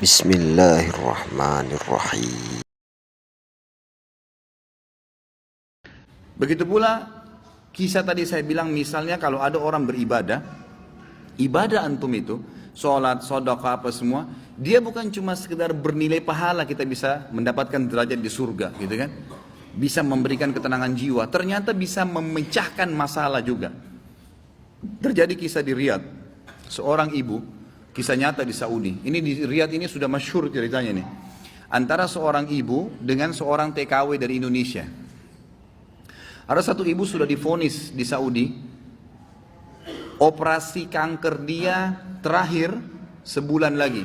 Bismillahirrahmanirrahim. Begitu pula kisah tadi saya bilang, misalnya kalau ada orang beribadah, ibadah antum itu, sholat, sedekah apa semua, dia bukan cuma sekedar bernilai pahala kita bisa mendapatkan derajat di surga gitu kan. Bisa memberikan ketenangan jiwa, ternyata bisa memecahkan masalah juga. Terjadi kisah di Riyadh, seorang ibu, kisah nyata di Saudi. Ini di Riyadh ini sudah masyhur ceritanya nih. Antara seorang ibu dengan seorang TKW dari Indonesia. Ada satu ibu sudah divonis di Saudi, operasi kanker dia terakhir sebulan lagi.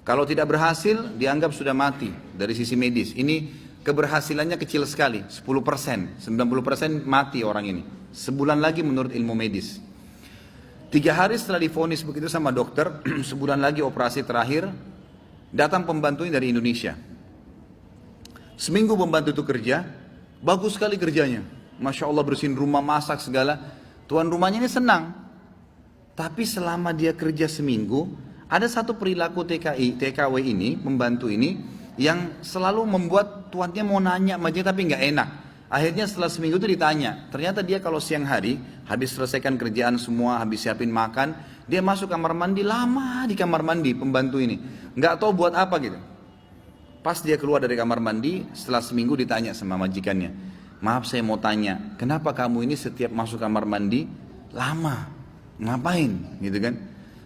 Kalau tidak berhasil, dianggap sudah mati dari sisi medis. Ini keberhasilannya kecil sekali, 10%, 90% mati orang ini. Sebulan lagi menurut ilmu medis. 3 hari setelah divonis begitu sama dokter, sebulan lagi operasi terakhir, datang pembantunya dari Indonesia. Seminggu pembantu itu kerja, bagus sekali kerjanya. Masya Allah, bersihin rumah, masak segala. Tuan rumahnya ini senang. Tapi selama dia kerja seminggu, ada satu perilaku TKW ini, pembantu ini, yang selalu membuat tuannya mau nanya sama dia tapi nggak enak. Akhirnya setelah seminggu itu ditanya, ternyata dia kalau siang hari, habis selesaikan kerjaan semua, habis siapin makan, dia masuk kamar mandi, lama di kamar mandi pembantu ini. Nggak tahu buat apa gitu. Pas dia keluar dari kamar mandi, setelah seminggu ditanya sama majikannya, maaf saya mau tanya, kenapa kamu ini setiap masuk kamar mandi, lama, ngapain gitu kan.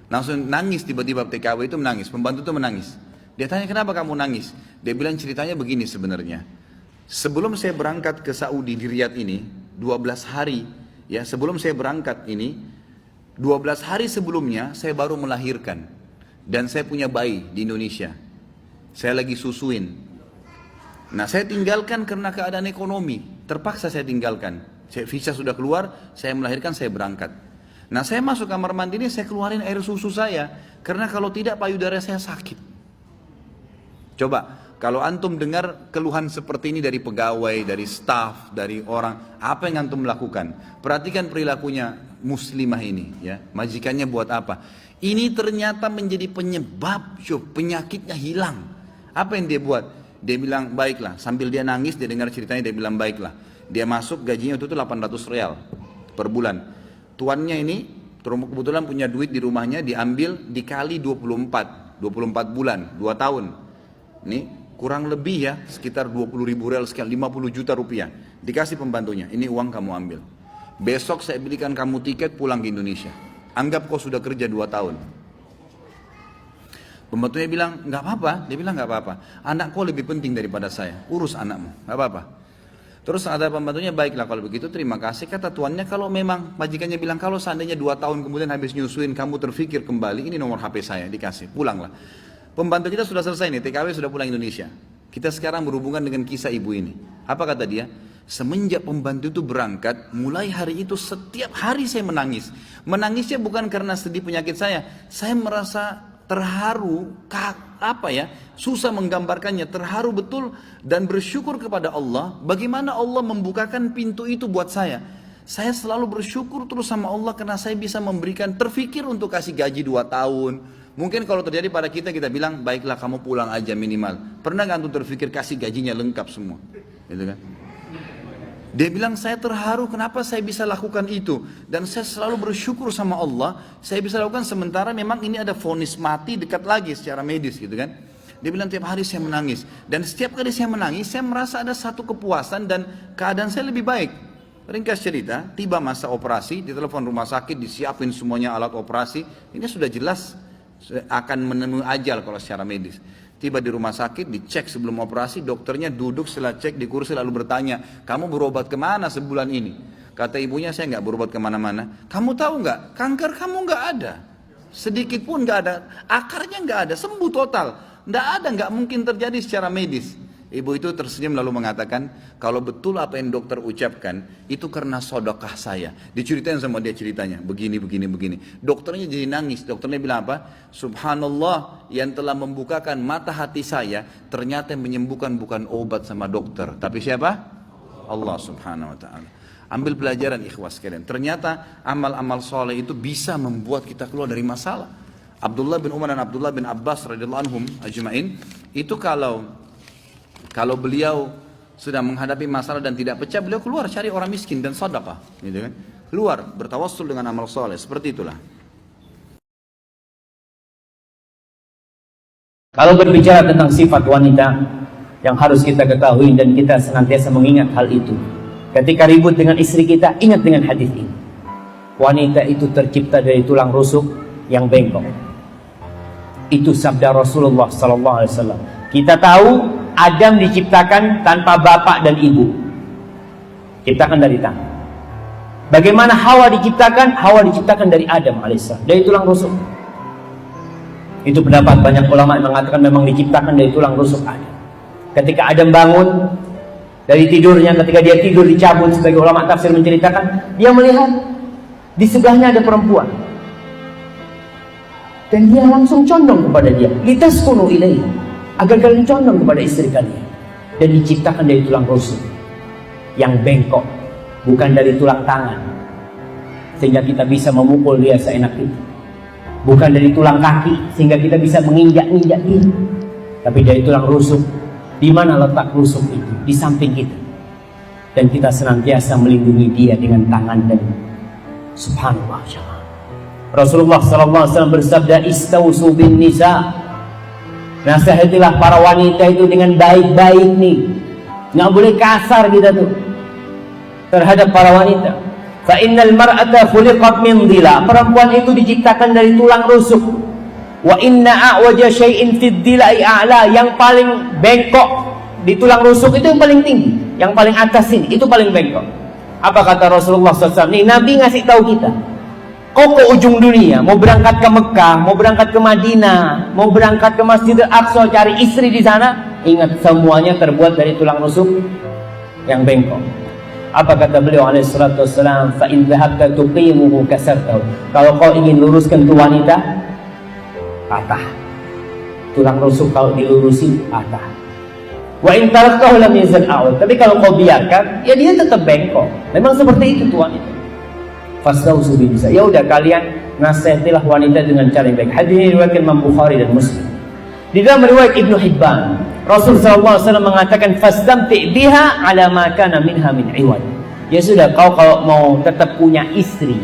Langsung nangis, tiba-tiba TKW itu menangis, pembantu itu menangis. Dia tanya, kenapa kamu nangis? Dia bilang ceritanya begini sebenarnya. Sebelum saya berangkat ke Saudi di Riyadh ini, 12 hari, ya sebelum saya berangkat ini, 12 hari sebelumnya saya baru melahirkan. Dan saya punya bayi di Indonesia. Saya lagi susuin. Nah saya tinggalkan karena keadaan ekonomi. Terpaksa saya tinggalkan. Visa sudah keluar, saya melahirkan, saya berangkat. Nah saya masuk kamar mandi ini, saya keluarin air susu saya. Karena kalau tidak payudara saya sakit. Coba, kalau antum dengar keluhan seperti ini dari pegawai, dari staf, dari orang, apa yang antum lakukan? Perhatikan perilakunya muslimah ini, ya. Majikannya buat apa? Ini ternyata menjadi penyebab penyakitnya hilang. Apa yang dia buat? Dia bilang, baiklah. Sambil dia nangis, dia dengar ceritanya, dia bilang, baiklah. Dia masuk, gajinya itu 800 real per bulan. Tuannya ini, kebetulan punya duit di rumahnya, diambil dikali 24 bulan, 2 tahun. Ini kurang lebih ya, sekitar 20.000 real, sekian 50 juta rupiah. Dikasih pembantunya, ini uang kamu ambil. Besok saya belikan kamu tiket pulang ke Indonesia. Anggap kau sudah kerja 2 tahun. Pembantunya bilang, nggak apa-apa. Dia bilang, nggak apa-apa. Anak kau lebih penting daripada saya. Urus anakmu, nggak apa-apa. Terus ada pembantunya, baiklah kalau begitu terima kasih. Kata tuannya, kalau memang majikannya bilang, kalau seandainya 2 tahun kemudian habis nyusuin kamu terfikir kembali, ini nomor HP saya, dikasih, pulanglah. Pembantu kita sudah selesai nih, TKW sudah pulang Indonesia. Kita sekarang berhubungan dengan kisah ibu ini. Apa kata dia? Semenjak pembantu itu berangkat, mulai hari itu setiap hari saya menangis. Menangisnya bukan karena sedih penyakit saya merasa terharu, susah menggambarkannya, terharu betul dan bersyukur kepada Allah. Bagaimana Allah membukakan pintu itu buat saya. Saya selalu bersyukur terus sama Allah karena saya bisa memberikan, terfikir untuk kasih gaji 2 tahun. Mungkin kalau terjadi pada kita, kita bilang, baiklah kamu pulang aja minimal. Pernah gak antum terfikir kasih gajinya lengkap semua? Gitu kan? Dia bilang, saya terharu kenapa saya bisa lakukan itu. Dan saya selalu bersyukur sama Allah, saya bisa lakukan sementara memang ini ada vonis mati dekat lagi secara medis gitu kan. Dia bilang, tiap hari saya menangis. Dan setiap kali saya menangis, saya merasa ada satu kepuasan dan keadaan saya lebih baik. Ringkas cerita, tiba masa operasi, ditelepon rumah sakit, disiapin semuanya alat operasi. Ini sudah jelas akan menemui ajal kalau secara medis. Tiba di rumah sakit, dicek sebelum operasi, dokternya duduk setelah cek di kursi lalu bertanya, kamu berobat kemana sebulan ini? Kata ibunya, saya nggak berobat kemana-mana. Kamu tahu nggak, kanker kamu nggak ada, sedikit pun nggak ada, akarnya nggak ada, sembuh total, nggak ada, nggak mungkin terjadi secara medis. Ibu itu tersenyum lalu mengatakan, kalau betul apa yang dokter ucapkan, itu karena sedekah saya. Diceritain sama dia ceritanya, begini. Dokternya jadi nangis, dokternya bilang apa? Subhanallah, yang telah membukakan mata hati saya, ternyata yang menyembuhkan bukan obat sama dokter. Tapi siapa? Allah subhanahu wa ta'ala. Ambil pelajaran ikhwas sekalian. Ternyata amal-amal soleh itu bisa membuat kita keluar dari masalah. Abdullah bin Umar dan Abdullah bin Abbas radhiyallahu anhum ajma'in, itu kalau beliau sedang menghadapi masalah dan tidak pecah, beliau keluar cari orang miskin dan sedekah, gitu kan? Keluar bertawassul dengan amal soleh, seperti itulah. Kalau berbicara tentang sifat wanita yang harus kita ketahui dan kita senantiasa mengingat hal itu. Ketika ribut dengan istri kita, ingat dengan hadis ini. Wanita itu tercipta dari tulang rusuk yang bengkok. Itu sabda Rasulullah SAW. Kita tahu Adam diciptakan tanpa bapak dan ibu. Ciptakan dari tangan. Bagaimana Hawa diciptakan? Hawa diciptakan dari Adam alaihissalam, dari tulang rusuk. Itu pendapat banyak ulama yang mengatakan memang diciptakan dari tulang rusuk Adam. Ketika Adam bangun dari tidurnya, ketika dia tidur dicabut, sebagai ulama tafsir menceritakan, dia melihat di sebelahnya ada perempuan. Dan dia langsung condong kepada dia. Litaskunu ilaihi, agar kalian condong kepada istri kalian. Dan diciptakan dari tulang rusuk yang bengkok, bukan dari tulang tangan, sehingga kita bisa memukul dia seenak itu. Bukan dari tulang kaki, sehingga kita bisa menginjak-injak dia. Tapi dari tulang rusuk. Di mana letak rusuk itu? Di samping kita. Dan kita senantiasa melindungi dia dengan tangan dan subhanallah. Rasulullah SAW bersabda, istausu bin nisa, nasihatilah para wanita itu dengan baik-baik nih. Nggak boleh kasar kita tuh terhadap para wanita. Fa innal mar'ata khuliqat min dhila, perempuan itu diciptakan dari tulang rusuk. Wa inna a'waja syai'in fid dhila'i a'la, yang paling bengkok di tulang rusuk itu yang paling tinggi, yang paling atas ini itu paling bengkok. Apa kata Rasulullah SAW? Nih Nabi ngasih tahu kita, kau ke ujung dunia, mau berangkat ke Mekah, mau berangkat ke Madinah, mau berangkat ke Masjidil Aqsa cari istri di sana, ingat semuanya terbuat dari tulang rusuk yang bengkok. Apa kata beliau alaihi salatu wassalam? Fa in dhahabta tuqimuhu kasartahu. Kalau kau ingin luruskan tu wanita, patah. Tulang rusuk kalau dilurusi patah. Wa in taraktahu lam yazal a'ud. Tapi kalau kau biarkan, ya dia tetap bengkok. Memang seperti itu tu wanita. Fastausu bin nisa. Ya udah kalian nasihatilah wanita dengan cara yang baik. Hadis ini diriwayatkan Imam Bukhari dan Muslim. Di dalam riwayat Ibnu Hibban, Rasul SAW mengatakan fastamti biha ala ma kana minha min iwad. Ya sudah, kau kalau mau tetap punya istri,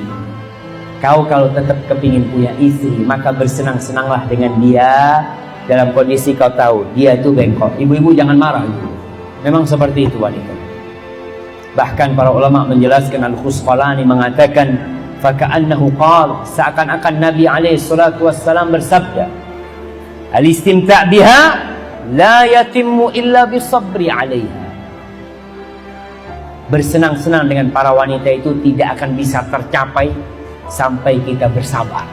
kau kalau tetap kepingin punya istri, maka bersenang-senanglah dengan dia dalam kondisi kau tahu dia itu bengkok. Ibu-ibu jangan marah. Memang seperti itu wanita. Bahkan para ulama menjelaskan, Al-Khusqalani mengatakan faka'annahu qala, seakan-akan Nabi alaihi salatu wassalam bersabda, al-istimta' biha la yatimmu illa bisabri 'alaiha. Bersenang-senang dengan para wanita itu tidak akan bisa tercapai sampai kita bersabar.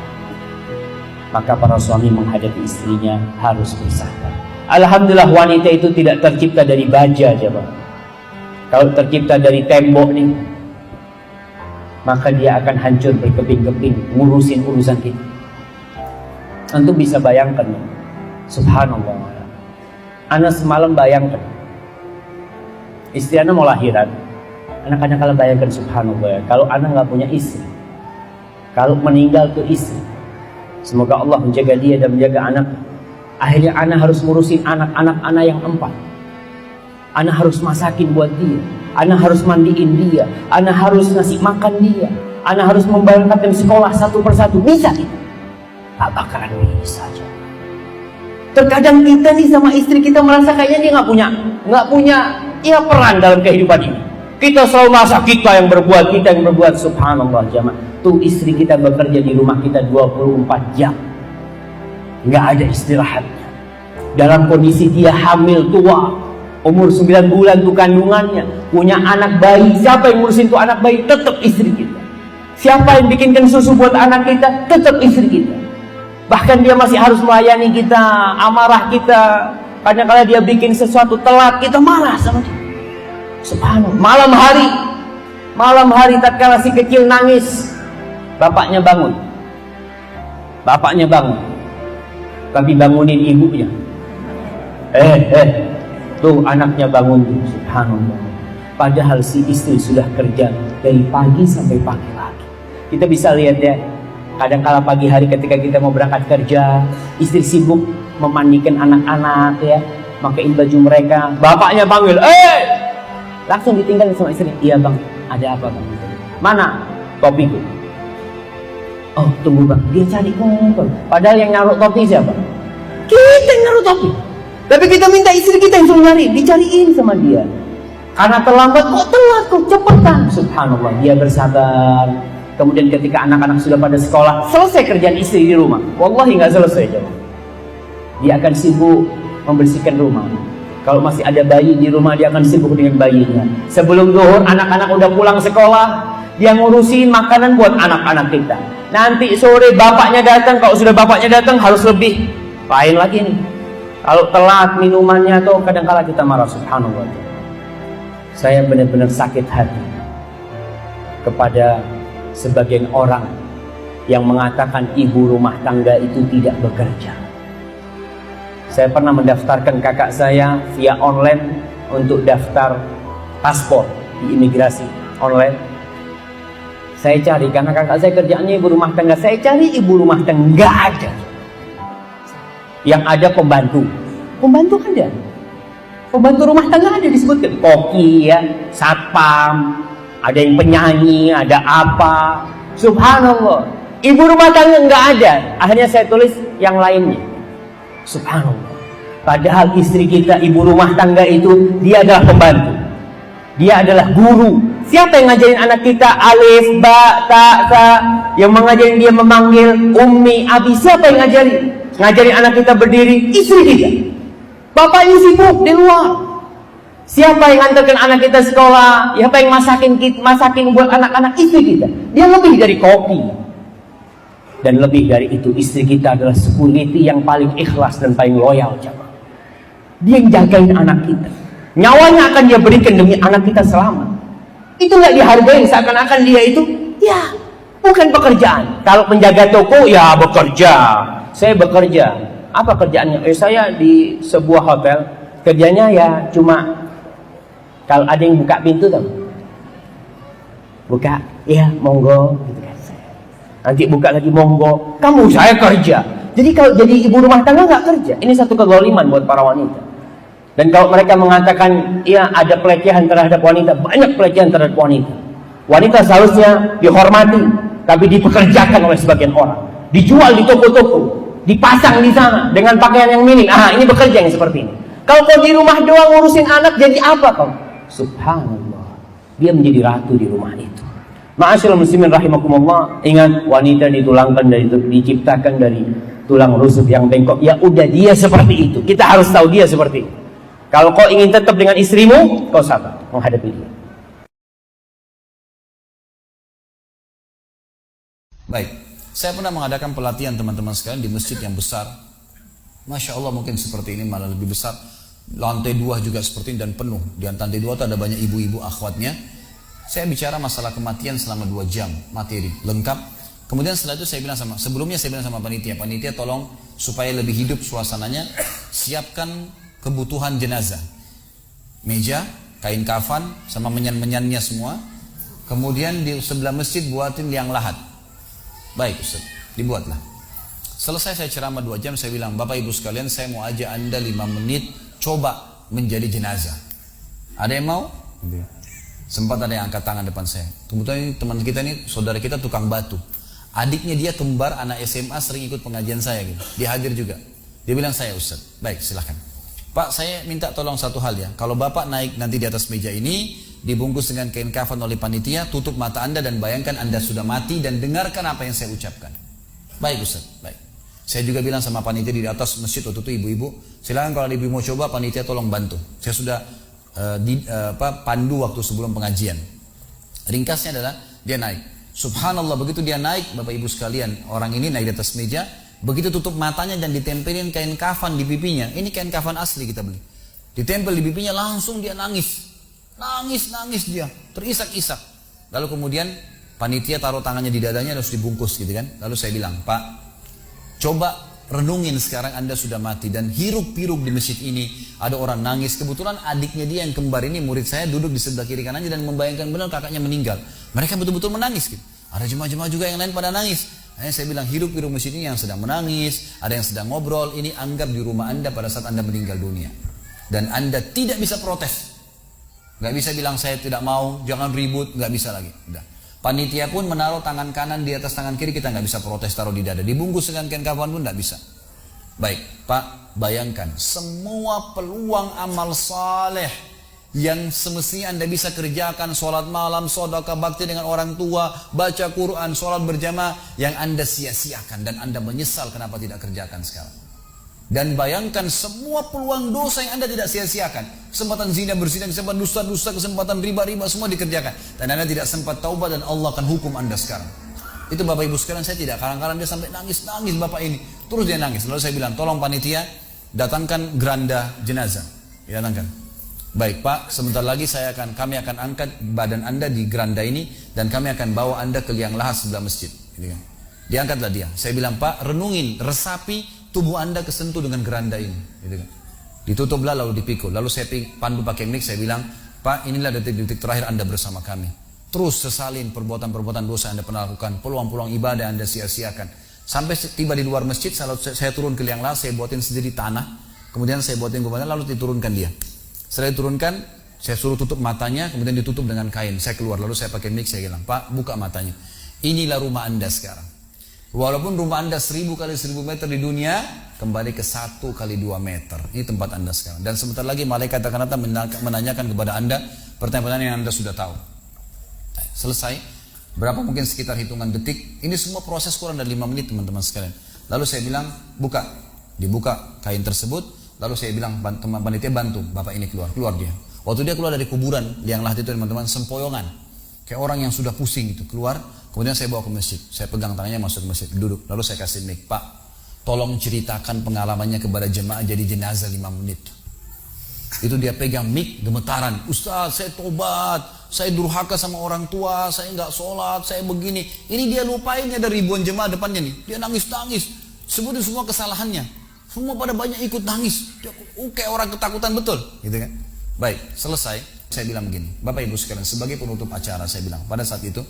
Maka para suami menghadapi istrinya harus bersabar. Alhamdulillah wanita itu tidak tercipta dari baja aja, Pak. Kalau tercipta dari tembok nih, maka dia akan hancur berkeping-keping ngurusin urusan kita. Antum bisa bayangkan, subhanallah. Ana semalam bayangkan, istri ana mau lahiran. Anak-anak kalian bayangkan, subhanallah, kalau ana nggak punya istri, kalau meninggal tuh istri, semoga Allah menjaga dia dan menjaga anak. Akhirnya ana harus ngurusin anak-anak ana yang 4. Ana harus masakin buat dia, ana harus mandiin dia, ana harus ngasih makan dia, ana harus memberangkatkan sekolah satu persatu. Bisa gitu? Tak bakalan bisa aja. Terkadang kita nih sama istri kita merasa kayaknya dia nggak punya ya peran dalam kehidupan ini. Kita selalu merasa kita yang berbuat, subhanallah jamaah. Tuh istri kita bekerja di rumah kita 24 jam, nggak ada istirahatnya. Dalam kondisi dia hamil tua, umur 9 bulan tuh kandungannya, punya anak bayi. Siapa yang ngurusin tuh anak bayi? Tetap istri kita. Siapa yang bikinkan susu buat anak kita? Tetap istri kita. Bahkan dia masih harus melayani kita, amarah kita. Kadang-kadang dia bikin sesuatu telat, kita marah sama dia. Subhanallah. Malam hari tatkala si kecil nangis, bapaknya bangun. Tapi bangunin ibunya. Tuh anaknya bangun tuh, subhanallah. Padahal si istri sudah kerja dari pagi sampai pagi lagi. Kita bisa lihat ya, Kadang-kala pagi hari ketika kita mau berangkat kerja, istri sibuk memandikan anak-anak ya, makain baju mereka. Bapaknya panggil, langsung ditinggalin sama istri. Iya bang, ada apa bang? Mana topiku? Oh tunggu bang, dia cari kumpul. Padahal yang naruh topi siapa? Kita yang naruh topi. Tapi kita minta istri kita yang suruh nyari, dicariin sama dia. Karena terlambat, kok cepetan. Subhanallah, dia bersabar. Kemudian ketika anak-anak sudah pada sekolah, selesai kerjaan istri di rumah. Wallahi nggak selesai jemaah. Dia akan sibuk membersihkan rumah. Kalau masih ada bayi di rumah, dia akan sibuk dengan bayinya. Sebelum zuhur, anak-anak udah pulang sekolah, dia ngurusin makanan buat anak-anak kita. Nanti sore bapaknya datang, kalau sudah bapaknya datang harus lebih. Lain lagi nih. Kalau telat minumannya tuh kadang-kala kita marah. Subhanallah. Saya benar-benar sakit hati kepada sebagian orang yang mengatakan ibu rumah tangga itu tidak bekerja. Saya pernah mendaftarkan kakak saya via online untuk daftar paspor di imigrasi online. Saya cari, karena kakak saya kerjaannya ibu rumah tangga. Saya cari ibu rumah tangga, nggak ada. Yang ada pembantu. Pembantu ada. Pembantu rumah tangga ada disebutkan. Koki ya, satpam, ada yang penyanyi, ada apa. Subhanallah. Ibu rumah tangga nggak ada. Akhirnya saya tulis yang lainnya. Subhanallah. Padahal istri kita, ibu rumah tangga itu, dia adalah pembantu. Dia adalah guru. Siapa yang ngajarin anak kita alif, ba, ta, sa? Yang mengajarin dia memanggil ummi, abi. Siapa yang ngajarin? Ngajarin anak kita berdiri, istri kita. Bapaknya sibuk di luar. Siapa yang nganterkan anak kita sekolah? Siapa yang masakin buat anak-anak? Istri kita. Dia lebih dari kopi. Dan lebih dari itu, istri kita adalah security yang paling ikhlas dan paling loyal. Dia yang jagain anak kita. Nyawanya akan dia berikan demi anak kita selamat. Itu nggak dihargai, seakan-akan dia itu ya bukan pekerjaan. Kalau penjaga toko ya bekerja. Saya bekerja. Apa kerjaannya? Saya di sebuah hotel. Kerjanya ya cuma kalau ada yang buka pintu tuh, buka, ya monggo. Gitu kan. Nanti buka lagi monggo. Kamu saya kerja. Jadi kalau jadi ibu rumah tangga nggak kerja. Ini satu kezaliman buat para wanita. Dan kalau mereka mengatakan ya ada pelecehan terhadap wanita, banyak pelecehan terhadap wanita. Wanita seharusnya dihormati, tapi dipekerjakan oleh sebagian orang. Dijual di toko-toko, dipasang di sana dengan pakaian yang minim. Ini bekerja yang seperti ini. Kalau kau di rumah doang ngurusin anak, jadi apa kau? Subhanallah. Dia menjadi ratu di rumah itu. Ma'asyiral muslimin rahimakumullah, ingat wanita diciptakan dari tulang rusuk yang bengkok. Ya udah, dia seperti itu. Kita harus tahu dia seperti itu. Kalau kau ingin tetap dengan istrimu, kau sabar menghadapi dia. Baik, saya pernah mengadakan pelatihan teman-teman sekalian di masjid yang besar. Masya Allah, mungkin seperti ini malah lebih besar. Lantai 2 juga seperti ini dan penuh. Di lantai 2 itu ada banyak ibu-ibu akhwatnya. Saya bicara masalah kematian selama 2 jam, materi lengkap. Kemudian setelah itu sebelumnya saya bilang sama panitia tolong supaya lebih hidup suasananya, siapkan kebutuhan jenazah, meja, kain kafan, sama menyan-menyannya semua. Kemudian di sebelah masjid buatin liang lahat. Baik Ustaz, dibuatlah. Selesai saya ceramah 2 jam, saya bilang, Bapak Ibu sekalian, saya mau ajak Anda 5 menit coba menjadi jenazah. Ada yang mau? Sempat ada yang angkat tangan depan saya. Kebetulan teman kita ini, saudara kita tukang batu. Adiknya dia kembar, anak SMA, sering ikut pengajian saya gitu. Dia hadir juga. Dia bilang, saya Ustaz. Baik, silahkan. Pak, saya minta tolong satu hal ya. Kalau Bapak naik nanti di atas meja ini, dibungkus dengan kain kafan oleh panitia, tutup mata Anda dan bayangkan Anda sudah mati dan dengarkan apa yang saya ucapkan. Baik Ustaz, baik. Saya juga bilang sama panitia di atas masjid waktu itu, ibu-ibu, silakan kalau ibu mau coba, panitia tolong bantu. Saya sudah pandu waktu sebelum pengajian. Ringkasnya adalah dia naik. Subhanallah, begitu dia naik, Bapak Ibu sekalian, orang ini naik di atas meja. Begitu tutup matanya dan ditempelin kain kafan di pipinya. Ini kain kafan asli kita beli. Ditempel di pipinya, langsung dia nangis. Nangis dia. Terisak-isak. Lalu kemudian panitia taruh tangannya di dadanya, harus dibungkus gitu kan. Lalu saya bilang, Pak, coba renungin sekarang Anda sudah mati. Dan hiruk-piruk di masjid ini ada orang nangis. Kebetulan adiknya dia yang kembar ini, murid saya, duduk di sebelah kiri kanannya dan membayangkan benar kakaknya meninggal. Mereka betul-betul menangis gitu. Ada jemaah-jemaah juga yang lain pada nangis. Hanya saya bilang hidup di rumah sini yang sedang menangis, ada yang sedang ngobrol, ini anggap di rumah Anda pada saat Anda meninggal dunia. Dan Anda tidak bisa protes. Gak bisa bilang saya tidak mau, jangan ribut, gak bisa lagi. Udah. Panitia pun menaruh tangan kanan di atas tangan kiri, kita gak bisa protes taruh di dada. Dibungkus dengan kain kafan pun gak bisa. Baik, Pak, bayangkan semua peluang amal saleh yang semestinya Anda bisa kerjakan, sholat malam, sedekah, bakti dengan orang tua, baca Quran, sholat berjamaah, yang Anda sia-siakan dan Anda menyesal kenapa tidak kerjakan sekarang. Dan bayangkan semua peluang dosa yang Anda tidak sia-siakan, kesempatan zina, berzina, kesempatan dusta-dusta, kesempatan riba-riba, semua dikerjakan, dan Anda tidak sempat taubat dan Allah akan hukum Anda sekarang. Itu Bapak Ibu sekalian, saya tidak kadang-kadang dia sampai nangis-nangis Bapak ini, terus dia nangis. Lalu saya bilang, tolong panitia datangkan geranda jenazah, datangkan. Baik Pak, sebentar lagi kami akan angkat badan Anda di geranda ini dan kami akan bawa Anda ke liang lahat sebelah masjid. Gitu kan. Diangkatlah dia. Saya bilang, Pak, renungin, resapi tubuh Anda kesentuh dengan geranda ini. Gitu kan. Ditutuplah lalu dipikul. Lalu saya pandu pakai mic, saya bilang, Pak, inilah detik-detik terakhir Anda bersama kami. Terus sesalin perbuatan-perbuatan dosa Anda pernah lakukan, peluang-peluang ibadah Anda sia-siakan. Sampai tiba di luar masjid, saya turun ke liang lahat, saya buatin sendiri tanah, kemudian saya buatin kuburan, lalu diturunkan dia. Setelah diturunkan, saya suruh tutup matanya, kemudian ditutup dengan kain. Saya keluar, lalu saya pakai mic, saya bilang, Pak, buka matanya. Inilah rumah Anda sekarang. Walaupun rumah Anda 1000 kali 1000 meter di dunia, kembali ke 1 kali 2 meter. Ini tempat Anda sekarang. Dan sebentar lagi malaikat akan datang menanyakan kepada Anda pertanyaan-pertanyaan yang Anda sudah tahu. Selesai. Berapa mungkin sekitar hitungan detik. Ini semua proses kurang dari 5 menit teman-teman sekalian. Lalu saya bilang, buka. Dibuka kain tersebut. Lalu saya bilang, teman panitia bantu Bapak ini keluar dia. Waktu dia keluar dari kuburan liang lahat itu teman-teman, sempoyongan. Kayak orang yang sudah pusing gitu, keluar. Kemudian saya bawa ke masjid. Saya pegang tangannya masuk ke masjid, duduk. Lalu saya kasih mic, Pak, tolong ceritakan pengalamannya kepada jemaah jadi jenazah 5 menit. Itu dia pegang mic, gemetaran. Ustaz, saya tobat, saya durhaka sama orang tua, saya nggak sholat, saya begini. Ini dia lupain, ada ribuan jemaah depannya nih. Dia nangis-nangis, sebutin semua kesalahannya. Semua pada banyak ikut nangis. Dia kayak orang ketakutan betul, gitu kan? Baik, selesai. Saya bilang begini, Bapak Ibu sekalian, sebagai penutup acara saya bilang pada saat itu,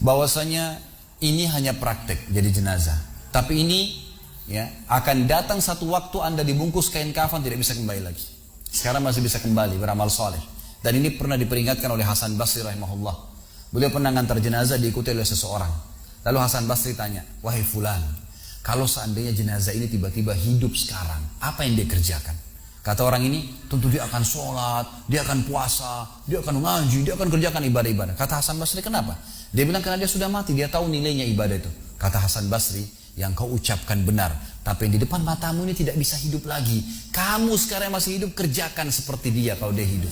bahwasanya ini hanya praktek jadi jenazah. Tapi ini ya akan datang satu waktu Anda dibungkus kain kafan tidak bisa kembali lagi. Sekarang masih bisa kembali beramal soleh. Dan ini pernah diperingatkan oleh Hasan Basri rahimahullah. Beliau pernah ngantar jenazah diikuti oleh seseorang. Lalu Hasan Basri tanya, wahai fulan, kalau seandainya jenazah ini tiba-tiba hidup sekarang, apa yang dia kerjakan? Kata orang ini, tentu dia akan sholat, dia akan puasa, dia akan ngaji, dia akan kerjakan ibadah-ibadah. Kata Hasan Basri, kenapa? Dia bilang karena dia sudah mati, dia tahu nilainya ibadah itu. Kata Hasan Basri, yang kau ucapkan benar, tapi yang di depan matamu ini tidak bisa hidup lagi. Kamu sekarang masih hidup, kerjakan seperti dia kalau dia hidup.